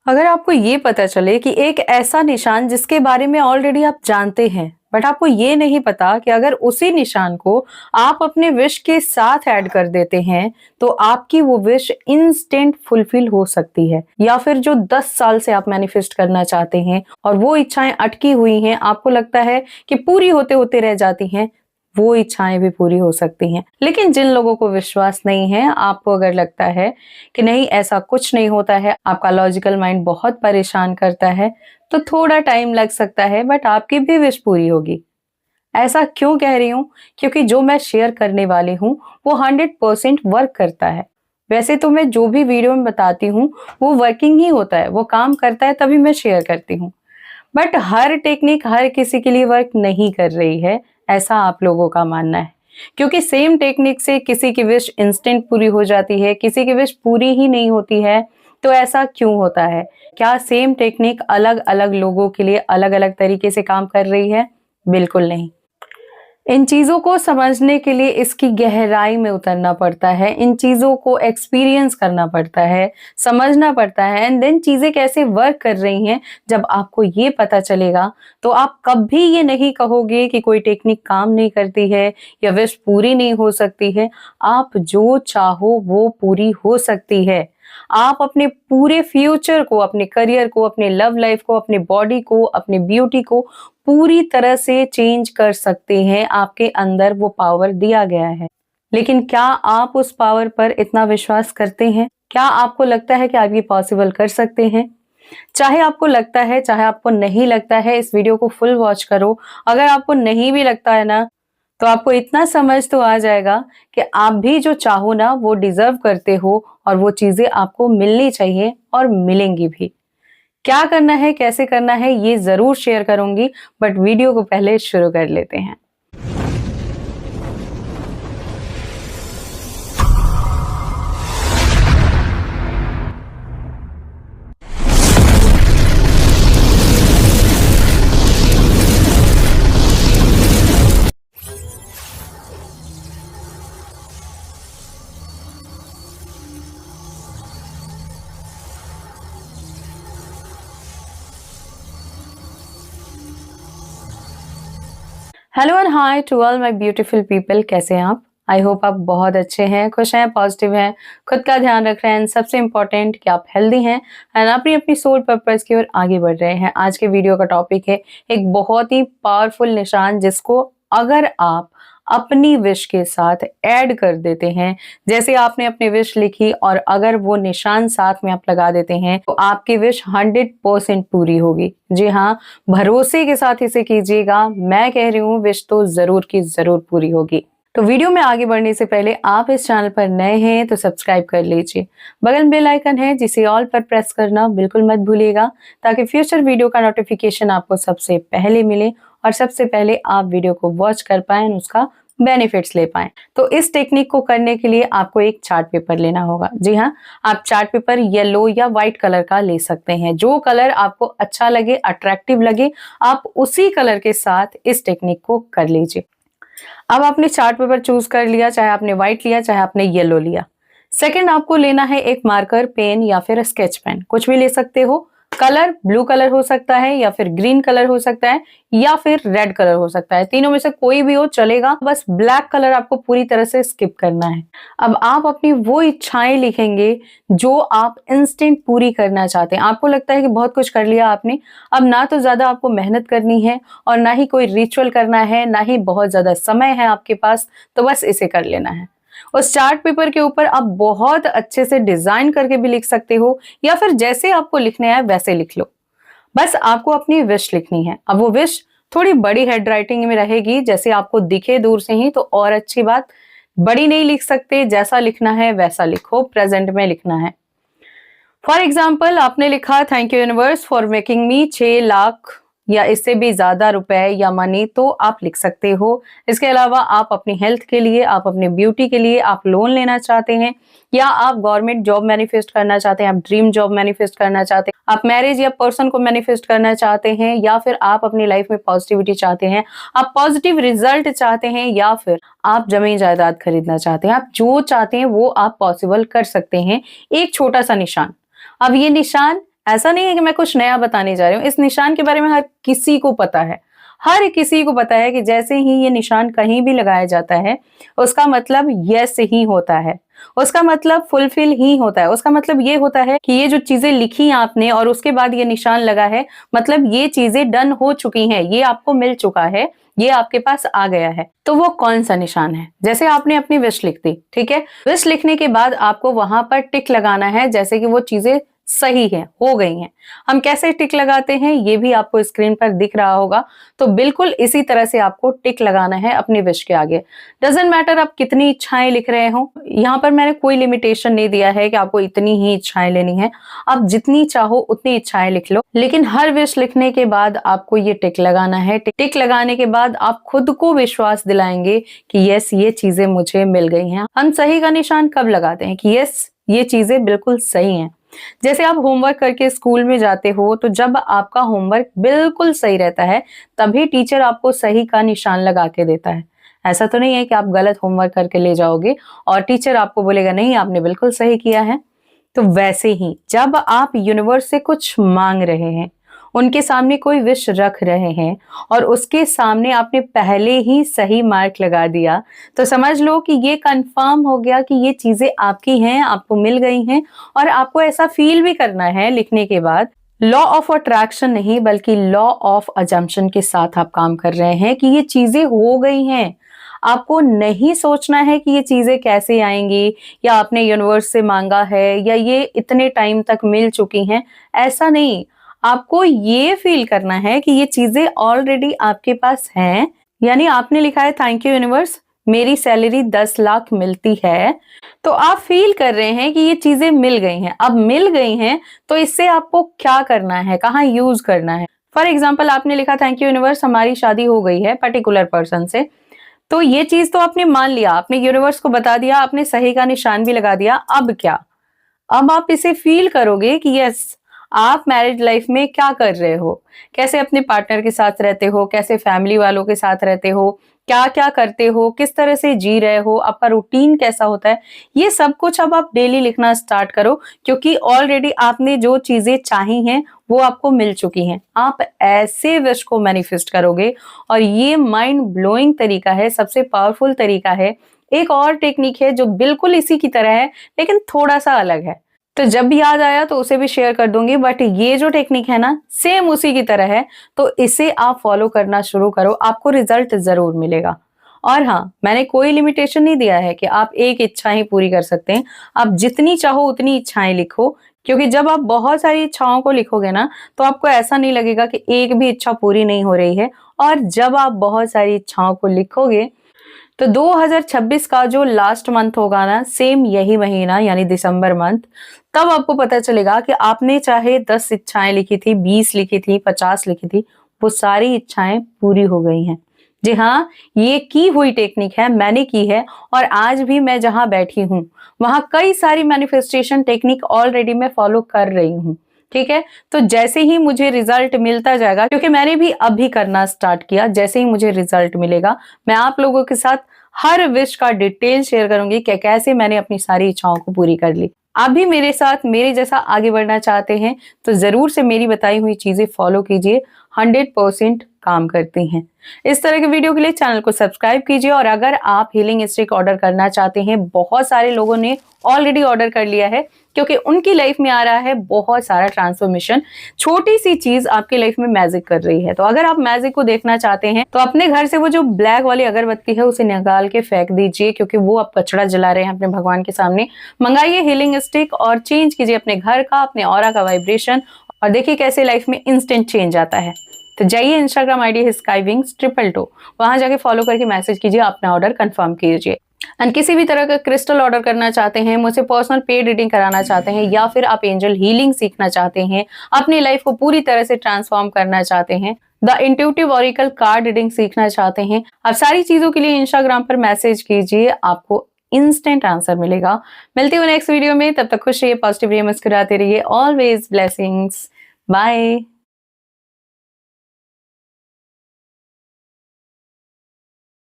अगर आपको ये पता चले कि एक ऐसा निशान जिसके बारे में ऑलरेडी आप जानते हैं, बट आपको ये नहीं पता कि अगर उसी निशान को आप अपने विश के साथ ऐड कर देते हैं तो आपकी वो विश इंस्टेंट फुलफिल हो सकती है। या फिर जो 10 साल से आप मैनिफेस्ट करना चाहते हैं और वो इच्छाएं अटकी हुई हैं, आपको लगता है कि पूरी होते होते रह जाती हैं, वो इच्छाएं भी पूरी हो सकती हैं। लेकिन जिन लोगों को विश्वास नहीं है, आपको अगर लगता है कि नहीं ऐसा कुछ नहीं होता है, आपका लॉजिकल माइंड बहुत परेशान करता है, तो थोड़ा टाइम लग सकता है बट आपकी भी विश पूरी होगी। ऐसा क्यों कह रही हूँ? क्योंकि जो मैं शेयर करने वाली हूँ वो 100% वर्क करता है। वैसे तो मैं जो भी वीडियो में बताती हूँ वो वर्किंग ही होता है, वो काम करता है तभी मैं शेयर करती हूँ। बट हर टेक्निक हर किसी के लिए वर्क नहीं कर रही है, ऐसा आप लोगों का मानना है। क्योंकि सेम टेक्निक से किसी की विश इंस्टेंट पूरी हो जाती है, किसी की विश पूरी ही नहीं होती है। तो ऐसा क्यों होता है? क्या सेम टेक्निक अलग अलग लोगों के लिए अलग अलग तरीके से काम कर रही है? बिल्कुल नहीं। इन चीजों को समझने के लिए इसकी गहराई में उतरना पड़ता है, इन चीजों को एक्सपीरियंस करना पड़ता है, समझना पड़ता है, एंड देन चीजें कैसे वर्क कर रही हैं। जब आपको ये पता चलेगा तो आप कभी ये नहीं कहोगे कि कोई टेक्निक काम नहीं करती है या विश पूरी नहीं हो सकती है। आप जो चाहो वो पूरी हो सकती है। आप अपने पूरे फ्यूचर को, अपने करियर को, अपने लव लाइफ को, अपने बॉडी को, अपने ब्यूटी को पूरी तरह से चेंज कर सकते हैं। आपके अंदर वो पावर दिया गया है। लेकिन क्या आप उस पावर पर इतना विश्वास करते हैं? क्या आपको लगता है कि आप ये पॉसिबल कर सकते हैं? चाहे आपको लगता है, चाहे आपको नहीं लगता है, इस वीडियो को फुल वॉच करो। अगर आपको नहीं भी लगता है ना, तो आपको इतना समझ तो आ जाएगा कि आप भी जो चाहो ना वो डिजर्व करते हो और वो चीजें आपको मिलनी चाहिए और मिलेंगी भी। क्या करना है, कैसे करना है, ये जरूर शेयर करूंगी, बट वीडियो को पहले शुरू कर लेते हैं। Hello and hi to all my beautiful people. कैसे हैं आप? आई होप आप बहुत अच्छे हैं, खुश हैं, पॉजिटिव हैं, खुद का ध्यान रख रहे हैं, सबसे इम्पोर्टेंट कि आप हेल्दी हैं एंड अपनी अपनी सोल पर्पस की ओर आगे बढ़ रहे हैं। आज के वीडियो का टॉपिक है एक बहुत ही पावरफुल निशान, जिसको अगर आप अपनी विश के साथ ऐड कर देते हैं, जैसे आपने अपनी विश लिखी और अगर वो निशान साथ में आप लगा देते हैं, तो आपकी विश 100% पूरी होगी। जी हाँ, भरोसे के साथ इसे कीजिएगा। मैं कह रही हूँ विश तो जरूर की जरूर पूरी होगी। तो वीडियो में आगे बढ़ने से पहले आप इस चैनल पर नए हैं तो सब्सक्राइब कर लीजिए। बगल में बेल आइकन है जिसे ऑल पर प्रेस करना बिल्कुल मत भूलिएगा, ताकि फ्यूचर वीडियो का नोटिफिकेशन आपको सबसे पहले मिले और सबसे पहले आप वीडियो को वॉच कर पाएं, उसका बेनिफिट्स ले पाएं। तो इस टेक्निक को करने के लिए आपको एक चार्ट पेपर लेना होगा। जी हाँ, आप चार्ट पेपर येलो या व्हाइट कलर का ले सकते हैं। जो कलर आपको अच्छा लगे, अट्रैक्टिव लगे, आप उसी कलर के साथ इस टेक्निक को कर लीजिए। अब आपने चार्ट पेपर चूज कर लिया, चाहे आपने व्हाइट लिया चाहे आपने येलो लिया। सेकंड, आपको लेना है एक मार्कर पेन या फिर स्केच पेन, कुछ भी ले सकते हो। कलर ब्लू कलर हो सकता है या फिर ग्रीन कलर हो सकता है या फिर रेड कलर हो सकता है। तीनों में से कोई भी हो चलेगा, बस ब्लैक कलर आपको पूरी तरह से स्किप करना है। अब आप अपनी वो इच्छाएं लिखेंगे जो आप इंस्टेंट पूरी करना चाहते हैं। आपको लगता है कि बहुत कुछ कर लिया आपने, अब ना तो ज्यादा आपको मेहनत करनी है और ना ही कोई रिचुअल करना है, ना ही बहुत ज्यादा समय है आपके पास, तो बस इसे कर लेना है। उस चार्ट पेपर के ऊपर आप बहुत अच्छे से डिजाइन करके भी लिख सकते हो या फिर जैसे आपको लिखने आए वैसे लिख लो। बस आपको अपनी विश लिखनी है। अब वो विश थोड़ी बड़ी हैंड राइटिंग में रहेगी, जैसे आपको दिखे दूर से ही तो और अच्छी बात। बड़ी नहीं लिख सकते, जैसा लिखना है वैसा लिखो, प्रेजेंट में लिखना है। फॉर एग्जाम्पल, आपने लिखा thank you universe for making me 6 lakh या इससे भी ज्यादा रुपए या मनी, तो आप लिख सकते हो। इसके अलावा आप अपनी हेल्थ के लिए, आप अपनी ब्यूटी के लिए आप लोन लेना चाहते हैं, या आप गवर्नमेंट जॉब मैनिफेस्ट करना चाहते हैं, आप ड्रीम जॉब मैनिफेस्ट करना चाहते हैं, आप मैरिज या पर्सन को मैनिफेस्ट करना चाहते हैं, या फिर आप अपनी लाइफ में पॉजिटिविटी चाहते हैं, आप पॉजिटिव रिजल्ट चाहते हैं, या फिर आप जमीन जायदाद खरीदना चाहते हैं। आप जो चाहते हैं वो आप पॉसिबल कर सकते हैं। एक छोटा सा निशान। अब ये निशान ऐसा नहीं है कि मैं कुछ नया बताने जा रही हूँ। इस निशान के बारे में हर किसी को पता है। हर किसी को पता है कि जैसे ही ये निशान कहीं भी लगाया जाता है, उसका मतलब यस ही होता है। उसका मतलब फुलफिल ही होता है। उसका मतलब ये होता है कि ये जो चीजें लिखी आपने और उसके बाद ये निशान लगा है, मतलब ये चीजें डन हो चुकी हैं, ये आपको मिल चुका है, ये आपके पास आ गया है। तो वो कौन सा निशान है? जैसे आपने अपनी विश लिख दी, ठीक है? विश लिखने के बाद आपको वहां पर टिक लगाना है, जैसे कि वो चीजें सही है, हो गई हैं। हम कैसे टिक लगाते हैं ये भी आपको स्क्रीन पर दिख रहा होगा। तो बिल्कुल इसी तरह से आपको टिक लगाना है अपनी विश के आगे। डजंट मैटर आप कितनी इच्छाएं लिख रहे हो, यहाँ पर मैंने कोई लिमिटेशन नहीं दिया है कि आपको इतनी ही इच्छाएं लेनी है। आप जितनी चाहो उतनी इच्छाएं लिख लो, लेकिन हर विश लिखने के बाद आपको ये टिक लगाना है। टिक लगाने के बाद आप खुद को विश्वास दिलाएंगे कि यस, ये चीजें मुझे मिल गई हैं। हम सही का निशान कब लगाते हैं कि यस, ये चीजें बिल्कुल सही हैं। जैसे आप होमवर्क करके स्कूल में जाते हो, तो जब आपका होमवर्क बिल्कुल सही रहता है, तभी टीचर आपको सही का निशान लगा के देता है। ऐसा तो नहीं है कि आप गलत होमवर्क करके ले जाओगे और टीचर आपको बोलेगा नहीं, आपने बिल्कुल सही किया है। तो वैसे ही जब आप यूनिवर्स से कुछ मांग रहे हैं, उनके सामने कोई विश रख रहे हैं और उसके सामने आपने पहले ही सही मार्क लगा दिया, तो समझ लो कि ये कंफर्म हो गया कि ये चीजें आपकी हैं, आपको मिल गई हैं। और आपको ऐसा फील भी करना है लिखने के बाद, लॉ ऑफ अट्रैक्शन नहीं बल्कि लॉ ऑफ अजम्पशन के साथ आप काम कर रहे हैं कि ये चीजें हो गई हैं। आपको नहीं सोचना है कि ये चीजें कैसे आएंगी, या आपने यूनिवर्स से मांगा है, या ये इतने टाइम तक मिल चुकी हैं। ऐसा नहीं, आपको ये फील करना है कि ये चीजें ऑलरेडी आपके पास हैं। यानी आपने लिखा है थैंक यू यूनिवर्स, मेरी सैलरी 10 लाख मिलती है, तो आप फील कर रहे हैं कि ये चीजें मिल गई हैं। अब मिल गई हैं तो इससे आपको क्या करना है, कहाँ यूज करना है। फॉर एग्जाम्पल आपने लिखा थैंक यू यूनिवर्स, हमारी शादी हो गई है पर्टिकुलर पर्सन से। तो ये चीज तो आपने मान लिया, आपने यूनिवर्स को बता दिया, आपने सही का निशान भी लगा दिया। अब क्या? अब आप इसे फील करोगे कि यस, आप मैरिज लाइफ में क्या कर रहे हो, कैसे अपने पार्टनर के साथ रहते हो, कैसे फैमिली वालों के साथ रहते हो, क्या क्या करते हो, किस तरह से जी रहे हो, आपका रूटीन कैसा होता है। ये सब कुछ अब आप डेली लिखना स्टार्ट करो, क्योंकि ऑलरेडी आपने जो चीजें चाही हैं वो आपको मिल चुकी हैं। आप ऐसे विश को मैनिफेस्ट करोगे, और ये माइंड ब्लोइंग तरीका है, सबसे पावरफुल तरीका है। एक और टेक्निक है जो बिल्कुल इसी की तरह है लेकिन थोड़ा सा अलग है, तो जब भी याद आया तो उसे भी शेयर कर दूंगी। बट ये जो टेक्निक है ना, सेम उसी की तरह है, तो इसे आप फॉलो करना शुरू करो, आपको रिजल्ट जरूर मिलेगा। और हाँ, मैंने कोई लिमिटेशन नहीं दिया है कि आप एक इच्छा ही पूरी कर सकते हैं। आप जितनी चाहो उतनी इच्छाएं लिखो, क्योंकि जब आप बहुत सारी इच्छाओं को लिखोगे ना, तो आपको ऐसा नहीं लगेगा कि एक भी इच्छा पूरी नहीं हो रही है। और जब आप बहुत सारी इच्छाओं को लिखोगे, तो 2026 का जो लास्ट मंथ होगा ना, सेम यही महीना यानी दिसंबर मंथ, तब आपको पता चलेगा कि आपने चाहे 10 इच्छाएं लिखी थी, 20 लिखी थी, 50 लिखी थी, वो सारी इच्छाएं पूरी हो गई हैं। जी हाँ, ये की हुई टेक्निक है, मैंने की है। और आज भी मैं जहां बैठी हूं, वहां कई सारी मैनिफेस्टेशन टेक्निक ऑलरेडी मैं फॉलो कर रही हूँ। ठीक है, तो जैसे ही मुझे रिजल्ट मिलता जाएगा, क्योंकि मैंने भी अभी करना स्टार्ट किया, जैसे ही मुझे रिजल्ट मिलेगा मैं आप लोगों के साथ हर विश का डिटेल शेयर करूंगी कि कैसे मैंने अपनी सारी इच्छाओं को पूरी कर ली। आप भी मेरे साथ मेरे जैसा आगे बढ़ना चाहते हैं तो जरूर से मेरी बताई हुई चीजें फॉलो कीजिए, 100% काम करती हैं। इस तरह के वीडियो के लिए चैनल को सब्सक्राइब कीजिए। और अगर आप हीलिंग स्टिक ऑर्डर करना चाहते हैं, बहुत सारे लोगों ने ऑलरेडी ऑर्डर कर लिया है, क्योंकि उनकी लाइफ में आ रहा है बहुत सारा ट्रांसफॉर्मेशन। छोटी सी चीज आपकी लाइफ में मैजिक कर रही है। तो अगर आप मैजिक को देखना चाहते हैं तो अपने घर से वो जो ब्लैक वाली अगरबत्ती है उसे निकाल के फेंक दीजिए, क्योंकि वो आप कचरा जला रहे हैं अपने भगवान के सामने। मंगाइए हीलिंग स्टिक और चेंज कीजिए अपने घर का, अपने ऑरा का वाइब्रेशन, और देखिए कैसे लाइफ में इंस्टेंट चेंज आता है। तो जाइए, इंस्टाग्राम आईडी है skyWings222, वहां जाके फॉलो करके मैसेज कीजिए, अपना ऑर्डर कंफर्म कीजिए। एंड किसी भी तरह का क्रिस्टल ऑर्डर करना चाहते हैं, मुझसे पर्सनल पेड रीडिंग कराना चाहते हैं, या फिर आप एंजल हीलिंग सीखना चाहते हैं, अपनी लाइफ को पूरी तरह से ट्रांसफॉर्म करना चाहते हैं, the intuitive oracle card reading सीखना चाहते हैं, आप सारी चीजों के लिए इंस्टाग्राम पर मैसेज कीजिए, आपको इंस्टेंट आंसर मिलेगा। मिलती हूँ नेक्स्ट वीडियो में, तब तक खुश रहिए, पॉजिटिव रहिए, मुस्कुराते रहिए। Always blessings. बाय।